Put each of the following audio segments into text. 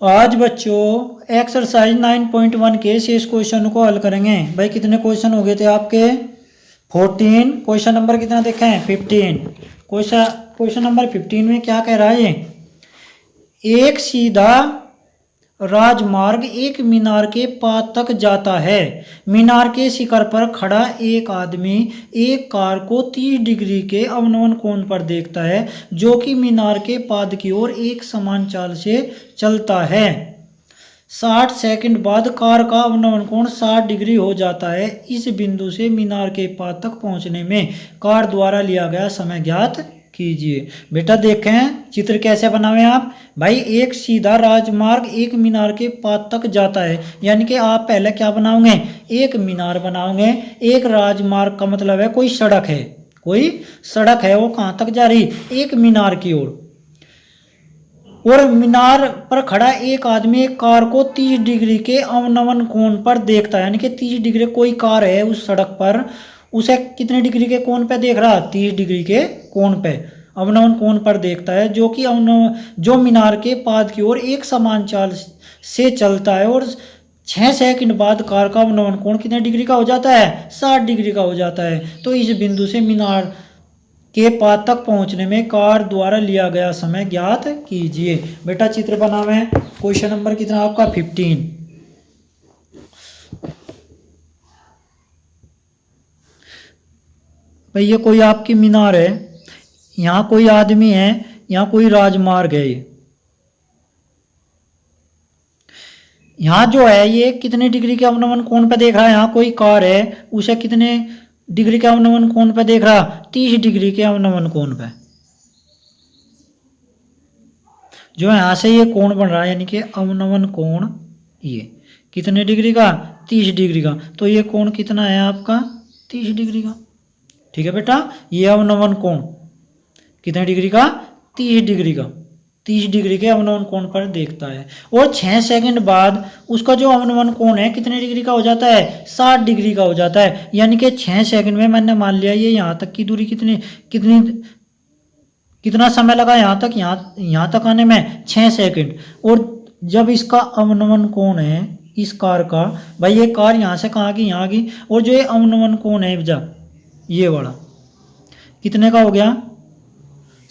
आज बच्चों एक्सरसाइज 9.1 के शेष क्वेश्चन को हल करेंगे। भाई कितने क्वेश्चन हो गए थे आपके? 14। क्वेश्चन नंबर कितना देखें? 15। क्वेश्चन नंबर 15 में क्या कह रहा है ये? एक सीधा राजमार्ग एक मीनार के पास तक जाता है। मीनार के शिखर पर खड़ा एक आदमी एक कार को 30 डिग्री के अवनमन कोण पर देखता है, जो कि मीनार के पाद की ओर एक समान चाल से चलता है। 60 सेकंड बाद कार का अवनमन कोण 60 डिग्री हो जाता है। इस बिंदु से मीनार के पाद तक पहुंचने में कार द्वारा लिया गया समय ज्ञात कीजिए। बेटा देखें चित्र कैसे बनावे आप। भाई एक सीधा राजमार्ग एक मीनार के पाद तक जाता है, यानी कि आप पहले क्या बनाओगे? एक मीनार बनाओगे। एक राजमार्ग का मतलब है कोई सड़क है, कोई सड़क है, वो कहां तक जा रही? एक मीनार की ओर। और मीनार पर खड़ा एक आदमी एक कार को 30 डिग्री के अवनमन कोण पर देखता है, यानी कि 30 डिग्री कोई कार है उस सड़क पर, उसे कितने डिग्री के कोण पे देख रहा? 30 डिग्री के कोण पे अवनमन कोण पर देखता है, जो मीनार के पाद की ओर एक समान चाल से चलता है। और 6 सेकंड बाद कार का अवनमन कोण कितने डिग्री का हो जाता है? 60 डिग्री का हो जाता है। तो इस बिंदु से मीनार के पाद तक पहुंचने में कार द्वारा लिया गया समय ज्ञात कीजिए। बेटा चित्र बनावे। क्वेश्चन नंबर कितना आपका? 15। भाई ये कोई आपकी मीनार है, यहाँ कोई आदमी है, यहाँ कोई राजमार्ग है। यहाँ जो है ये कितने डिग्री के अवनमन कोण पे देख रहा है? यहाँ कोई कार है, उसे कितने डिग्री के अवनमन कोण पे देख रहा? 30 डिग्री के अवनमन कोण पे। जो यहाँ से ये कोण बन रहा है, यानी कि अवनमन कोण, ये कितने डिग्री का? 30 डिग्री का। तो ये कोण कितना है आपका? 30 डिग्री का। ठीक है बेटा, ये अवनमन कोण कितने डिग्री का? 30 डिग्री का। 30 डिग्री के अवनमन कोण पर देखता है। और 6 सेकंड बाद उसका जो अवनमन कोण है कितने डिग्री का हो जाता है? 60 डिग्री का हो जाता है। यानी कि 6 सेकंड में मैंने मान लिया ये यहाँ तक की दूरी कितनी कितनी कितना समय लगा यहाँ तक? यहाँ तक आने में 6 सेकंड। और जब इसका अवनमन कोण है इस कार का, भाई ये कार यहाँ से कहाँ की? यहाँ की। और जो ये अवनमन कोण है जब ये वाला कितने का हो गया?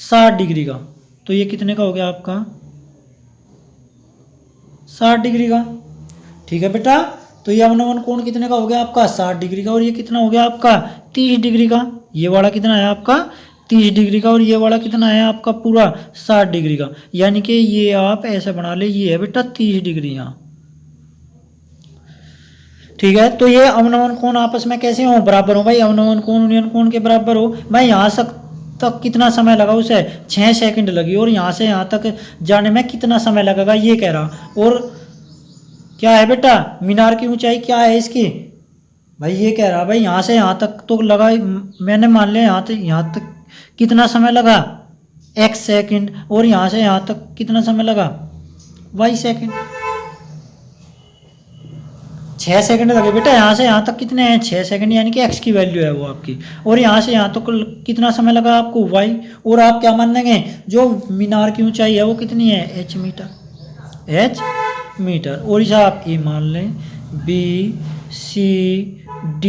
60 डिग्री का। तो ये कितने का हो गया आपका? 60 डिग्री का। ठीक है बेटा, तो ये अवनमन कोण कितने का हो गया आपका? 60 डिग्री का। और ये कितना हो गया आपका? 30 डिग्री का। ये वाला कितना है आपका? 30 डिग्री का। और ये वाला कितना है आपका? पूरा 60 डिग्री का। यानी कि ये आप ऐसे बना ले, ये है बेटा 30 डिग्री यहाँ। ठीक है, तो ये अवनमन कोण आपस में कैसे हो? बराबर हो भाई। अवनमन कोण यूनियन कोण के बराबर हो। भाई यहाँ तक कितना समय लगा उसे? 6 सेकंड लगी। और यहाँ से यहाँ तक जाने में कितना समय लगेगा ये कह रहा। और क्या है बेटा? मीनार की ऊंचाई क्या है इसकी? भाई ये कह रहा भाई यहाँ से यहाँ तक तो लगा, मैंने मान लिया यहाँ तक कितना समय लगा? x second. और यहाँ से यहाँ तक कितना समय लगा? y second. 6 सेकंड लगे बेटा। यहाँ से यहाँ तक कितने हैं? 6 सेकंड, यानी कि x की वैल्यू है वो आपकी। और यहाँ से यहाँ तक कितना समय लगा आपको? y। और आप क्या मान लेंगे? जो मीनार की ऊंचाई है वो कितनी है? h metre, h metre. और इसे आप ए मान लें, b c d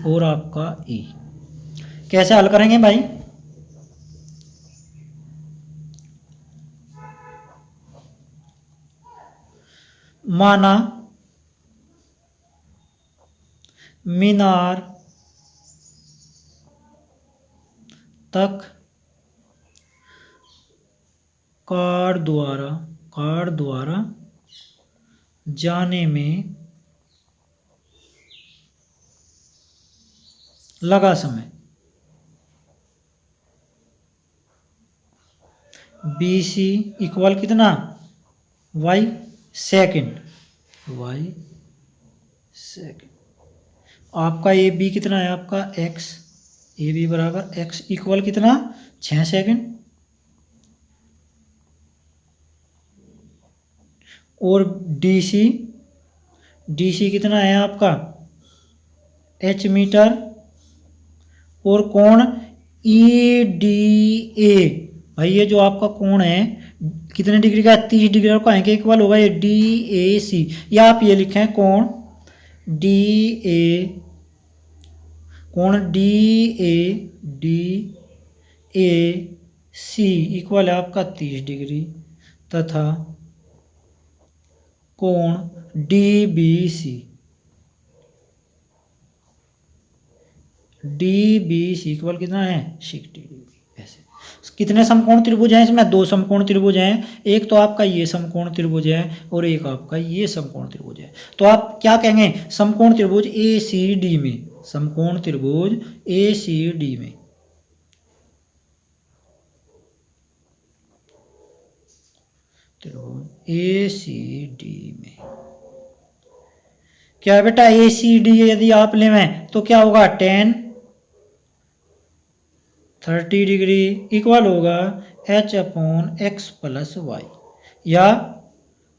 और आपका e। कैसे हल करेंगे भाई? माना मीनार तक कार द्वारा जाने में लगा समय BC इक्वल कितना? y second, y second. आपका ए बी कितना है आपका? x। ए बी बराबर x इक्वल कितना? 6 सेकंड। और DC कितना है आपका? h metre. और कोण EDA, भाई ये जो आपका कोण है कितने डिग्री का है, 30 डिग्री, और कहें के इक्वल होगा ये DAC, या आप ये लिखें कोण DAC इक्वल है आपका 30 डिग्री, तथा कोण DBC इक्वल कितना है 60 डिग्री। ऐसे कितने समकोण त्रिभुज हैं इसमें, 2 समकोण त्रिभुज हैं, एक तो आपका ये समकोण त्रिभुज है और एक आपका ये समकोण त्रिभुज है। तो आप क्या कहेंगे, समकोण त्रिभुज ACD में, समकोण त्रिभुज ACD में क्या है बेटा, ACD यदि आप लें तो क्या होगा, tan 30 डिग्री इक्वल होगा H/x प्लस वाई, या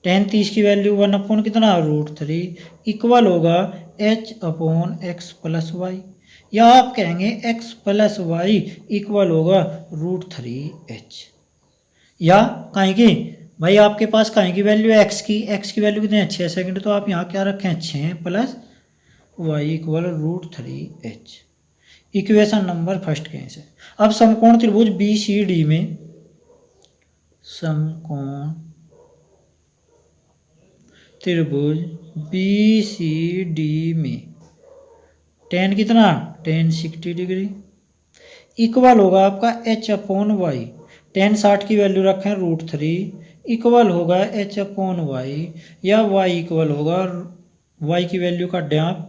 tan 30 की वैल्यू 1 कितना √3 इक्वल होगा H/x प्लस वाई, या आप कहेंगे x प्लस वाई इक्वल होगा √3h, या कहें कि भाई आपके पास कहें की वैल्यू है x की वैल्यू कितनी है 6 सेकंड, तो आप यहाँ क्या रखें 6 plus y equal √3h। Equation number first कैसे। अब समकोण त्रिभुज BCD में, समकोण त्रिभुज BCD में tan कितना, tan 60 डिग्री इक्वल होगा आपका H/y, tan 60 की वैल्यू रखें √3 इक्वल होगा H/y, या y इक्वल होगा, y की वैल्यू का दें आप,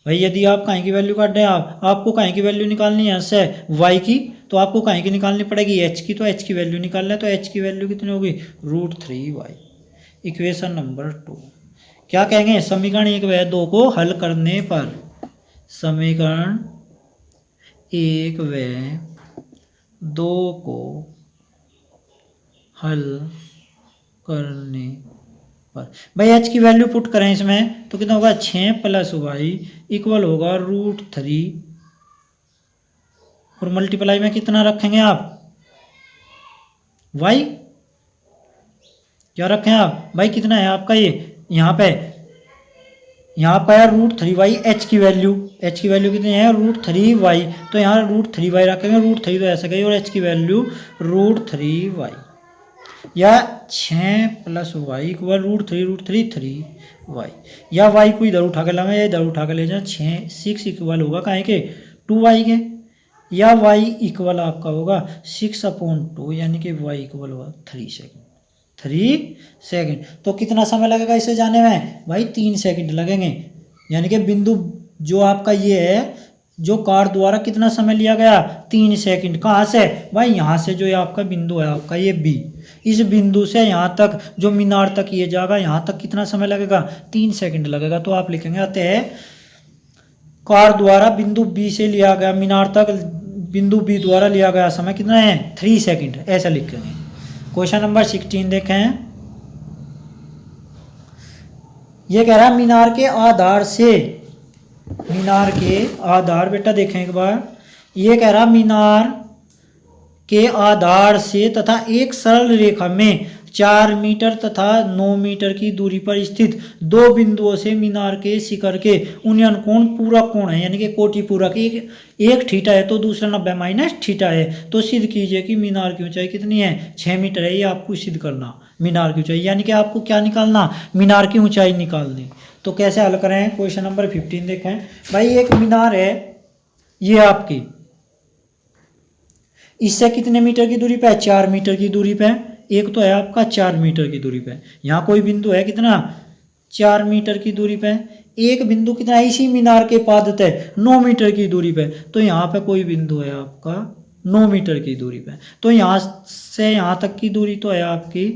भाई यदि आप कहीं की वैल्यू काट दें, आपको कहीं की वैल्यू निकालनी है यहाँ से y की, तो आपको कहीं की निकालनी पड़ेगी h की, तो h की वैल्यू निकाल लें, तो h की वैल्यू कितनी होगी √3y। इक्वेशन नंबर 2 क्या कहेंगे, समीकरण 1 व 2 को हल करने पर, समीकरण 1 व 2 को हल करने पर, भाई h की वैल्यू पुट करें इसमें तो कितना होगा 6 प्लस वाई इक्वल होगा √3, और मल्टीप्लाई में कितना रखेंगे आप y, क्या रखें आप भाई, कितना है आपका ये यहाँ पे है √3y, h की वैल्यू कितनी है √3y, तो यहाँ √3y रखेंगे, √3 तो ऐसे गई, और h की वैल्यू √3y, या 6 प्लस वाई इक्वल √3 3y, या y को इधर उठा के लाएंगे या इधर उठा के ले जाए, 6 इक्वल होगा कहें के 2y के, या y इक्वल आपका होगा 6/2, यानी कि y इक्वल होगा 3 सेकंड। तो कितना समय लगेगा इसे जाने में भाई 3 सेकंड लगेंगे, यानी कि बिंदु जो आपका ये है, जो कार द्वारा कितना समय लिया गया 3 सेकंड, कहाँ से भाई यहाँ से जो ये आपका बिंदु है आपका ये B, इस बिंदु से यहाँ तक जो मीनार तक ये जाएगा, यहाँ तक कितना समय लगेगा 3 सेकंड लगेगा। तो आप लिखेंगे आते हैं कार द्वारा बिंदु B से लिया गया मीनार तक बिंदु B द्वारा लिया गया समय कितना है 3 सेकंड, ऐसा लिखेंगे। क्वेश्चन नंबर 16 देखें, ये कह रहा है मीनार के आधार बेटा देखें एक बार, ये कह रहा मीनार के आधार से तथा एक सरल रेखा में 4 मीटर तथा 9 मीटर की दूरी पर स्थित 2 बिंदुओं से मीनार के शिखर के उन्नयन कोण पूरक कोण है, यानी कि कोटि पूरक, एक थीटा है तो दूसरा 90 माइनस थीटा है। तो सिद्ध कीजिए कि मीनार की ऊंचाई कितनी है 6 मीटर है, ये आपको सिद्ध करना मीनार की ऊंचाई, यानी कि आपको क्या निकालना मीनार की ऊंचाई निकालनी। तो कैसे हल करें, क्वेश्चन नंबर 15 देखें। भाई एक मीनार है ये आपकी, इससे कितने मीटर की दूरी पे है 4 मीटर की दूरी पे, एक तो है आपका 4 मीटर की दूरी पे, यहाँ कोई बिंदु है कितना 4 मीटर की दूरी पे, एक बिंदु कितना इसी मीनार के पादत है 9 मीटर की दूरी पे, तो यहाँ पे कोई बिंदु है आपका 9 मीटर की दूरी पे, तो यहाँ से यहाँ तक की दूरी तो है आपकी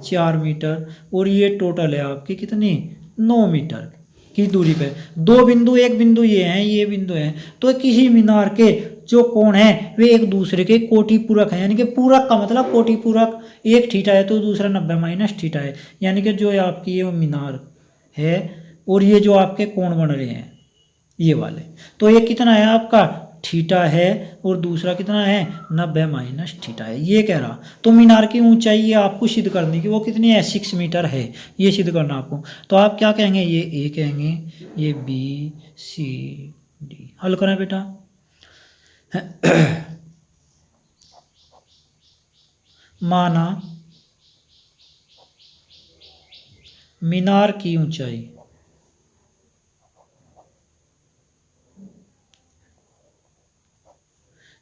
4 मीटर, और ये टोटल है आपकी कितनी 9 मीटर की दूरी पे। 2 बिंदु, एक बिंदु ये है, ये बिंदु है, तो किसी मीनार के जो कोण है वे एक दूसरे के कोटि पूरक है, यानी कि पूरक का मतलब कोटि पूरक, एक थीटा है तो दूसरा 90 माइनस थीटा है, यानी कि जो आपकी ये मीनार है और ये जो आपके कोण बन रहे हैं ये वाले, तो ये कितना है आपका थीटा है और दूसरा कितना है 90 माइनस थीटा है, ये कह रहा। तो मीनार की ऊंचाई ये आपको सिद्ध करनी कि वो कितनी है 6 मीटर है, ये सिद्ध करना आपको। तो आप क्या कहेंगे, ये ए कहेंगे, ये बी सी डी। हल करें बेटा। माना मीनार की ऊंचाई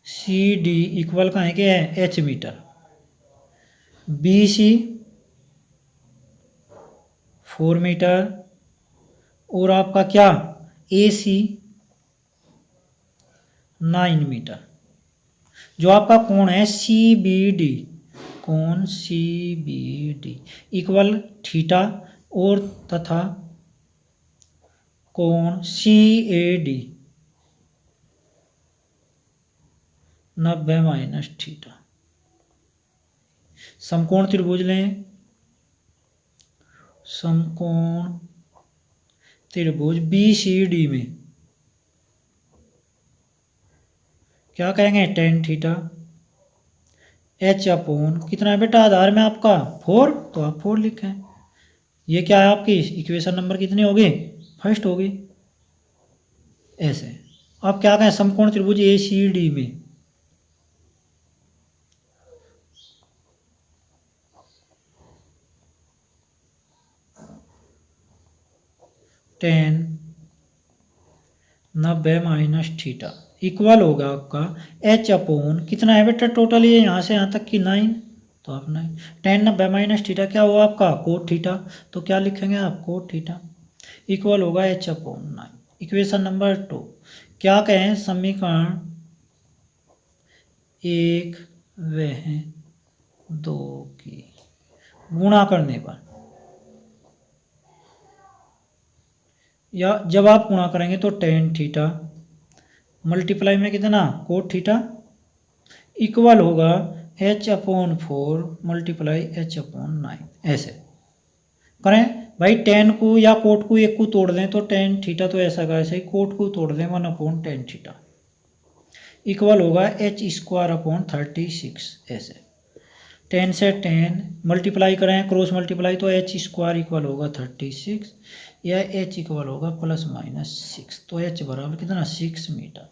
सी डी इक्वल कहें के है H metre, B C 4 metre और आपका क्या ए सी 9 मीटर। जो आपका कोण है सी बी डी, कोण C B D equal theta और तथा कोण C A D 90 minus theta. समकोण त्रिभुज लें, समकोण त्रिभुज बी सी डी में क्या कहेंगे टेन थीटा, एच अपोन कितना है बेटा आधार में आपका 4, तो आप 4 लिखें। ये क्या है आपकी इक्वेशन नंबर कितनी होगी, फर्स्ट होगी। ऐसे आप क्या कहें समकोण त्रिभुज ए सी डी में टेन 90 माइनस थीटा इक्वल होगा आपका एच अपोन कितना है बेटा टोटल, ये यहाँ से यहाँ तक की 9, तो आप 9 टेन 90 माइनस थीटा क्या हुआ आपका कोट थीटा, तो क्या लिखेंगे आप कोट थीटा इक्वल होगा एच अपोन 9। इक्वेशन नंबर 2 क्या कहें समीकरण 1 व 2 की गुणा करने पर, या जब आप गुणा करेंगे तो टेन थीटा मल्टीप्लाई में कितना कोट थीटा इक्वल होगा H upon 4 multiply H upon 9। ऐसे करें भाई, टेन को या कोट को एक को तोड़ दें तो टेन थीटा, तो ऐसा का ऐसे ही कोट को तोड़ दें 1 अपोन टेन थीटा इक्वल होगा एच स्क्वायर अपोन 36। ऐसे 10 से 10 मल्टीप्लाई करें क्रॉस मल्टीप्लाई तो एच स्क्वायर इक्वल होगा 36 या एच इक्वल होगा प्लस माइनस 6, तो एच बराबर कितना 6 मीटर।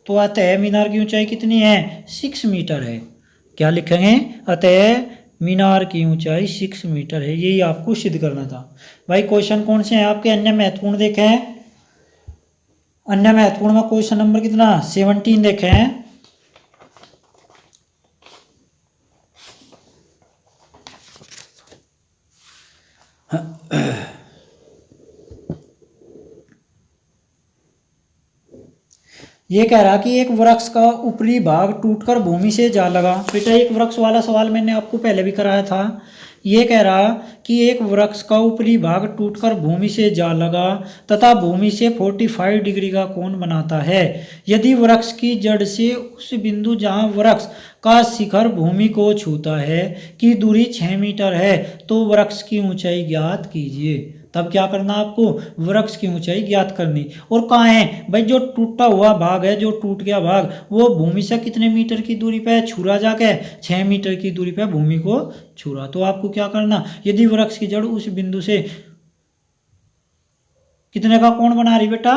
तो अतः मीनार की ऊंचाई कितनी है 6 मीटर है। क्या लिखेंगे, अतः मीनार की ऊंचाई 6 मीटर है। यही आपको सिद्ध करना था। भाई क्वेश्चन कौन से हैं आपके अन्य महत्वपूर्ण देखे हैं, अन्य महत्वपूर्ण में क्वेश्चन नंबर कितना 17 देखे हैं। ये कह रहा कि एक वृक्ष का ऊपरी भाग टूटकर भूमि से जा लगा। बेटा एक वृक्ष वाला सवाल मैंने आपको पहले भी कराया था। ये कह रहा कि एक वृक्ष का ऊपरी भाग टूटकर भूमि से जा लगा तथा भूमि से 45 डिग्री का कोण बनाता है। यदि वृक्ष की जड़ से उस बिंदु जहां वृक्ष का शिखर भूमि को छूता है की दूरी 6 मीटर है तो वृक्ष की ऊंचाई ज्ञात कीजिए। तब क्या करना आपको, वृक्ष की ऊंचाई ज्ञात करनी। और कहाँ है भाई, जो टूटा हुआ भाग है, जो टूट गया भाग वो भूमि से कितने मीटर की दूरी पे है, छुरा जाके 6 मीटर की दूरी पे भूमि को छुरा। तो आपको क्या करना, यदि वृक्ष की जड़ उस बिंदु से कितने का कोण बना रही बेटा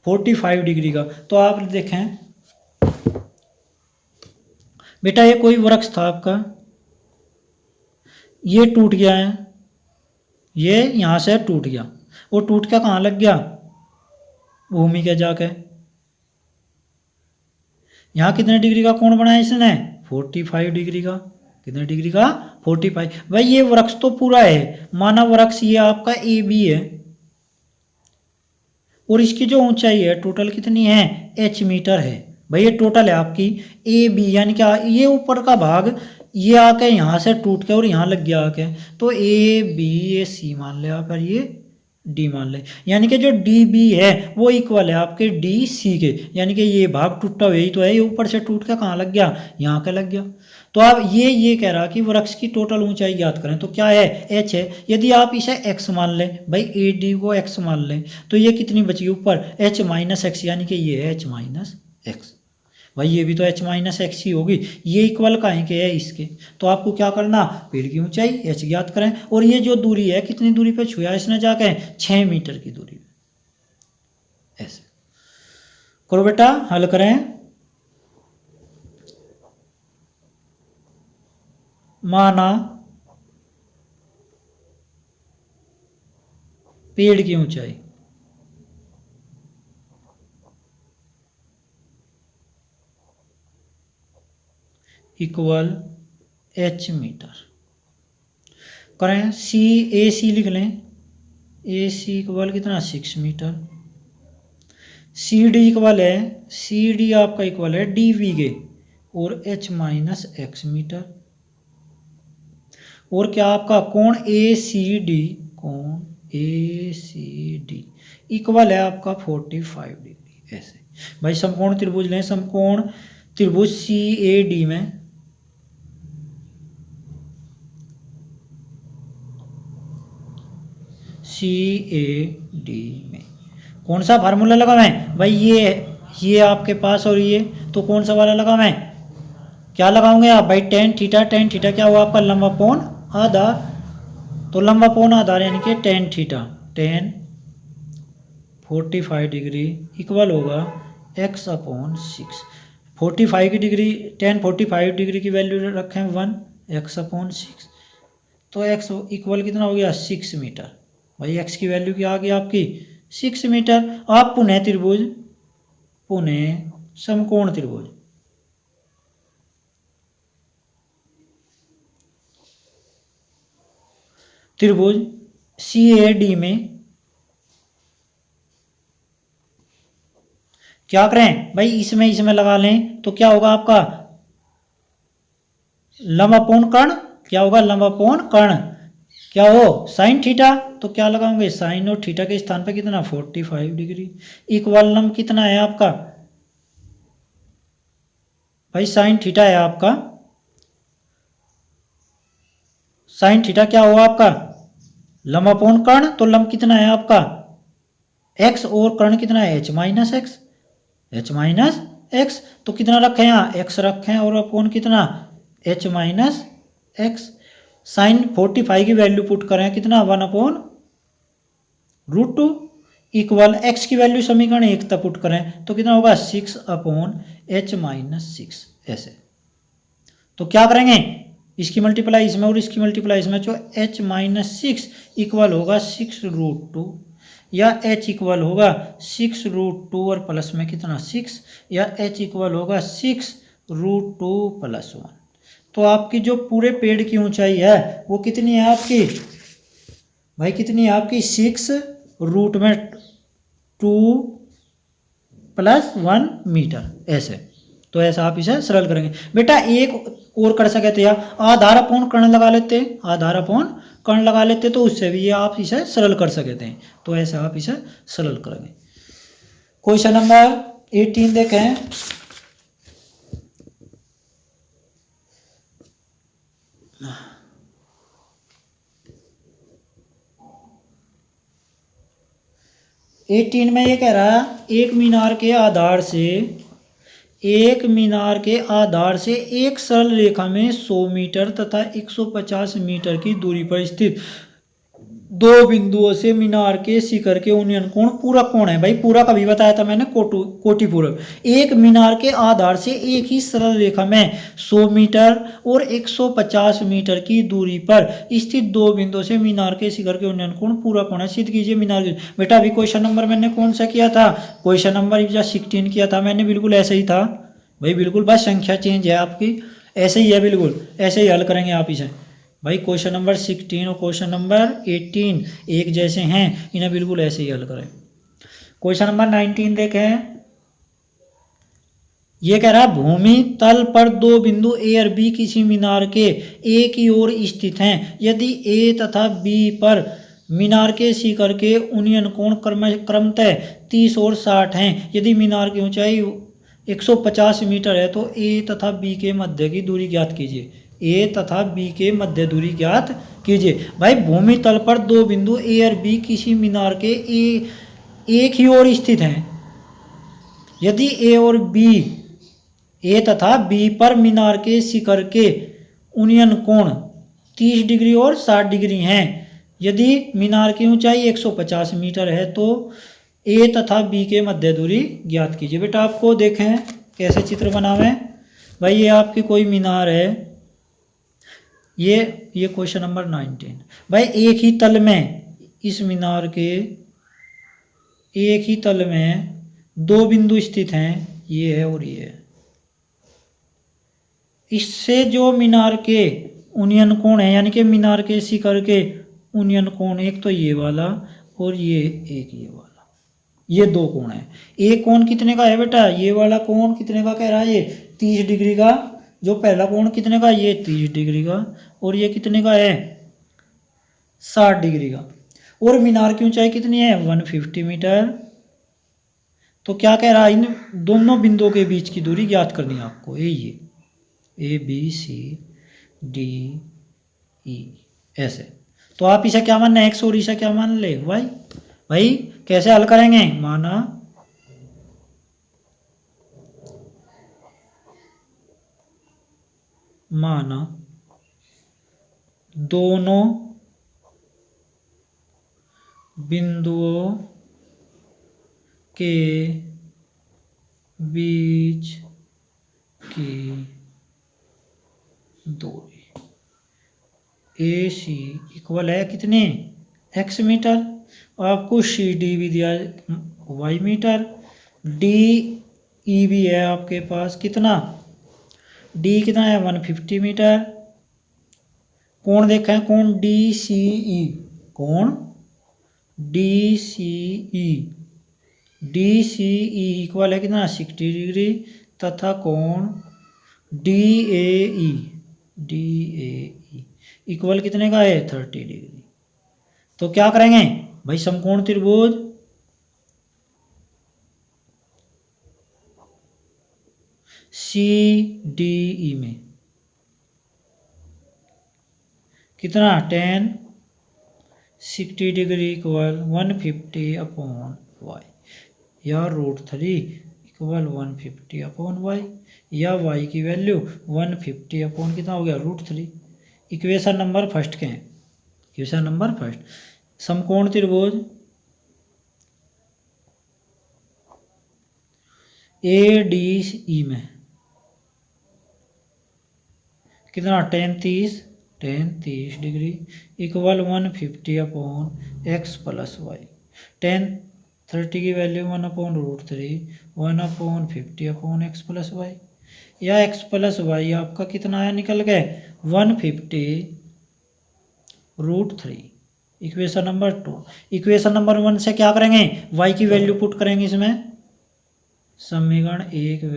45 डिग्री का, तो आप देखें बेटा ये कोई वृक्ष था आपका, ये टूट गया है, ये यहां से टूट गया, वो टूट के कहाँ लग गया भूमि के जाके। यहां कितने डिग्री का कोण बनाया इसने 45 डिग्री का। कितने डिग्री का 45। भाई ये वृक्ष तो पूरा है, माना वृक्ष ये आपका ए बी है और इसकी जो ऊंचाई है टोटल कितनी है h मीटर है। भाई ये टोटल है आपकी ए बी, यानी क्या ये ऊपर का भाग ये आके यहाँ से टूट के और यहाँ लग गया आके, तो ए बी ये सी मान ले आप और ये डी मान ले, यानी कि जो डी बी है वो इक्वल है आपके डी सी के, यानी कि ये भाग टूटा हुआ ही तो है, ये ऊपर से टूट के कहाँ लग गया यहाँ के लग गया। तो आप ये कह रहा कि वृक्ष की टोटल ऊंचाई ज्ञात करें, तो क्या है h है। यदि आप इसे x मान लें, भाई ए डी को x मान लें, तो ये कितनी बची ऊपर h माइनस एक्स, यानी कि ये है h माइनस एक्स। भाई ये भी तो h माइनस एक्स ही होगी, ये इक्वल काहे के है इसके। तो आपको क्या करना, पेड़ की ऊंचाई h ज्ञात करें, और ये जो दूरी है कितनी दूरी पे छुआ इसने जाके, 6 मीटर की दूरी पे। ऐसे करो बेटा, हल करें। माना पेड़ की ऊंचाई इक्वल h मीटर, करें सी ए सी लिख लें, ए सी इक्वल कितना 6 मीटर, सी डी इक्वल है, सी डी आपका इक्वल है डी वी के और h माइनस एक्स मीटर, और क्या आपका कोण ए सी डी, कोण ए सी डी इक्वल है आपका 45 डिग्री। ऐसे भाई समकोण त्रिभुज लें, समकोण त्रिभुज सी ए डी में सी ए डी में कौन सा फार्मूला लगावें भाई, ये आपके पास, और ये तो कौन सा वाला लगावें, क्या लगाओगे आप भाई, टेन थीटा, टेन थीटा क्या हुआ आपका लंबा कोण आधार, तो लंबा कोण आधार यानी कि tan theta, ten 45 degree equal होगा x अपॉन 6, 45 की डिग्री, टेन 45 डिग्री की वैल्यू रखें 1, x अपॉन 6, तो x इक्वल कितना हो गया 6 मीटर। भाई x की वैल्यू क्या आ गई आपकी 6 मीटर। आप पुनः त्रिभुज, पुनः समकोण त्रिभुज, त्रिभुज सी ए डी में क्या करें भाई, इसमें लगा लें तो क्या होगा आपका लंबा कोण कर्ण, क्या होगा लंबा कोण कर्ण, क्या हो साइन थीटा, तो क्या लगाओगे साइन और थीटा के स्थान पर कितना 45 डिग्री, इक्वल लंब कितना है आपका भाई साइन थीटा है आपका, साइन थीटा क्या हुआ आपका लंबा कोण कर्ण, तो लंब कितना है आपका x और कर्ण कितना है h minus x, h minus x, तो कितना रखें यहाँ x रखें और अपोन कितना h माइनस एक्स, साइन 45 की वैल्यू पुट करें कितना 1/√2 इक्वल x की वैल्यू समीकरण 1 तक पुट करें तो कितना होगा 6 अपॉन h माइनस 6। ऐसे तो क्या करेंगे, इसकी मल्टीप्लाई इसमें और इसकी मल्टीप्लाई इसमें, जो h माइनस 6 इक्वल होगा 6√2, या h इक्वल होगा 6√2 और प्लस में कितना 6, या h इक्वल होगा 6√2 + 1। तो आपकी जो पूरे पेड़ की ऊंचाई है वो कितनी है आपकी भाई, कितनी है आपकी 6√2 + 1 मीटर। ऐसे तो ऐसा आप इसे सरल करेंगे। बेटा एक और कर सके थे, या आधार अपोन कर्ण लगा लेते, आधार अपोन कर्ण लगा लेते तो उससे भी ये आप इसे सरल कर सकते हैं। तो ऐसे आप इसे सरल करेंगे। क्वेश्चन नंबर 18 देखें। में ये कह रहा है एक मीनार के आधार से एक सरल रेखा में 100 मीटर तथा 150 मीटर की दूरी पर स्थित दो बिंदुओं से मीनार के शिखर के उन्नयन कोण पूरक कोण है। भाई पूरा कभी बताया था मैंने, कोटि पूरक। एक मीनार के आधार से एक ही सरल रेखा में 100 मीटर और 150 मीटर की दूरी पर स्थित दो बिंदुओं से मीनार के शिखर के उन्नयन कोण पूरक कोण है। सिद्ध कीजिए मीनार के। बेटा अभी क्वेश्चन नंबर मैंने कौन सा किया था, क्वेश्चन नंबर 16 किया था मैंने, बिल्कुल ऐसे ही था भाई, बिल्कुल बस संख्या चेंज है आपकी, ऐसे ही है, बिल्कुल ऐसे ही हल करेंगे आप इसे। भाई क्वेश्चन नंबर 16 और क्वेश्चन नंबर 18 एक जैसे हैं, इन्हें बिल्कुल ऐसे ही हल करें। क्वेश्चन नंबर 19 देखें। ये कह रहा है भूमि तल पर दो बिंदु ए और बी किसी मीनार के ए की ओर स्थित हैं। यदि ए तथा बी पर मीनार के शिखर के उन्नयन कोण क्रमतः 30 और 60 हैं। यदि मीनार की ऊंचाई 150 मीटर है तो ए तथा बी के मध्य की दूरी ज्ञात कीजिए। ए तथा बी के मध्य दूरी ज्ञात कीजिए। भाई भूमि तल पर दो बिंदु ए और बी किसी मीनार के एक ही ओर स्थित हैं। यदि ए और बी ए तथा बी पर मीनार के शिखर के उन्नयन कोण 30 डिग्री और 60 डिग्री हैं। यदि मीनार की ऊंचाई 150 मीटर है तो ए तथा बी के मध्य दूरी ज्ञात कीजिए। बेटा आपको देखें कैसे चित्र बनावें। भाई ये आपकी कोई मीनार है, ये क्वेश्चन नंबर 19। भाई एक ही तल में, इस मीनार के एक ही तल में दो बिंदु स्थित हैं, ये है और ये है। इससे जो मीनार के उन्नयन कोण है, यानी कि मीनार के शिखर के उन्नयन कोण, एक तो ये वाला और एक ये वाला, ये दो कोण है। एक कोण कितने का है बेटा, ये वाला कोण कितने का कह रहा है, ये 30 डिग्री का। जो पहला कोण कितने का, ये 30 डिग्री का, और ये कितने का है, 60 डिग्री का। और मीनार की ऊंचाई कितनी है, 150 मीटर। तो क्या कह रहा है, इन दोनों बिंदुओं के बीच की दूरी ज्ञात करनी है आपको। ये A B C D E ऐसे। तो आप इसे क्या मानना है, एक्स, और इसे क्या मान ले वाई। भाई कैसे हल करेंगे, माना दोनों बिंदुओं के बीच की दूरी ए सी इक्वल है कितने, एक्स मीटर। आपको सी डी भी दिया वाई मीटर, डी ई भी है आपके पास कितना, डी कितना है 150 मीटर। कोण देखा है, कोण डी सी ई, कोण डी सी ई, डी सी ई इक्वल है कितना 60 डिग्री, तथा कोण डी ए ई इक्वल कितने का है 30 डिग्री। तो क्या करेंगे भाई, समकोण त्रिभुज सी डी ई में कितना tan 60 degree equal 150 upon y, या √3 इक्वल 150 अपॉन वाई, या वाई की वैल्यू 150 अपॉन कितना हो गया √3। इक्वेशन नंबर फर्स्ट के हैं, इक्वेशन नंबर फर्स्ट, समकोण त्रिभुज ए डी ई में कितना tan 30 degree equal 150 upon x plus y. tan 30 की value 1 upon √3, 1 upon 50 upon x plus y, या एक्स प्लस वाई आपका कितना आया निकल गए 150 √3। Equation number 2। इक्वेशन नंबर 1 से क्या करेंगे, वाई की वैल्यू पुट करेंगे इसमें, समीकरण 1 व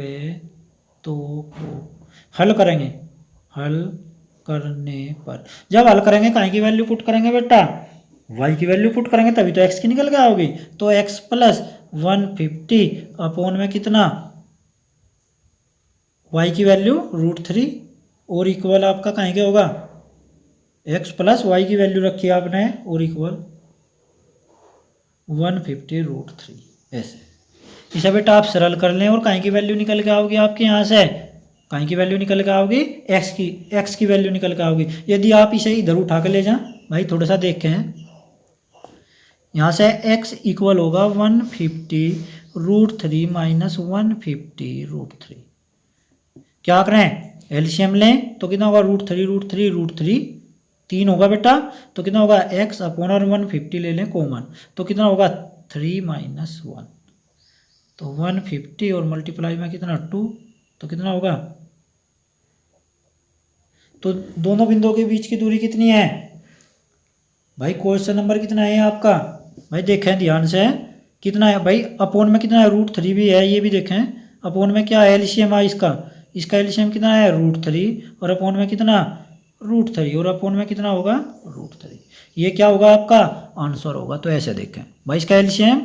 2 को हल करेंगे। हल करने पर, जब हल करेंगे कहीं की वैल्यू पुट करेंगे बेटा, वाई की वैल्यू पुट करेंगे तभी तो एक्स की निकल के आओगी। तो एक्स प्लस 150 अपॉन में कितना, वाई की वैल्यू √3, और इक्वल आपका कहीं के होगा, एक्स प्लस वाई की वैल्यू रखी आपने और इक्वल 150 √3 ऐसे। इसे बेटा आप सरल कर लें और कहीं की वैल्यू निकल के आओगी आपके यहाँ से, कहीं की वैल्यू निकल के आओगी एक्स की वैल्यू निकल के आओगी। यदि आप इसे इधर उठा कर ले जाएं, भाई थोड़ा सा देखें, यहाँ से x इक्वल होगा 150 √3 माइनस 150 √3। क्या करें, एलसीएम लें तो कितना होगा √3 3 होगा बेटा, तो कितना होगा x अपॉन और 150 ले लें कॉमन, तो कितना होगा 3 माइनस 1, तो 150 और मल्टीप्लाई में कितना 2, तो कितना होगा। तो दोनों बिंदुओं के बीच की दूरी कितनी है भाई, क्वेश्चन नंबर कितना है आपका, भाई देखें ध्यान से कितना है भाई, अपॉन में कितना है √3 भी है, ये भी देखें अपॉन में क्या है, एलसीएम है इसका एलसीएम कितना है √3, और अपॉन में कितना √3, और अपॉन में कितना होगा √3। ये क्या होगा आपका आंसर होगा। तो ऐसे देखें भाई, इसका एलसीएम,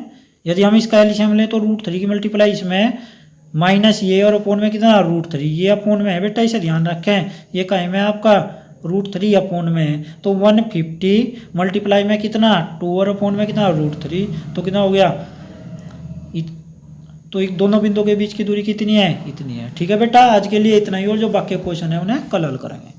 यदि हम इसका एलसीएम लें तो √3 की मल्टीप्लाई इसमें माइनस ये, और अपॉन में कितना √3, ये अपॉन में है बेटा, इसे ध्यान रखें, ये कहीं में आपका √3 अपॉन में है, तो 150 मल्टीप्लाई में कितना 2 और अपॉन में कितना √3, तो कितना हो गया तो एक दोनों बिंदुओं के बीच की दूरी कितनी है, इतनी है। ठीक है बेटा, आज के लिए इतना ही, और जो बाकी क्वेश्चन है उन्हें कल हल करेंगे।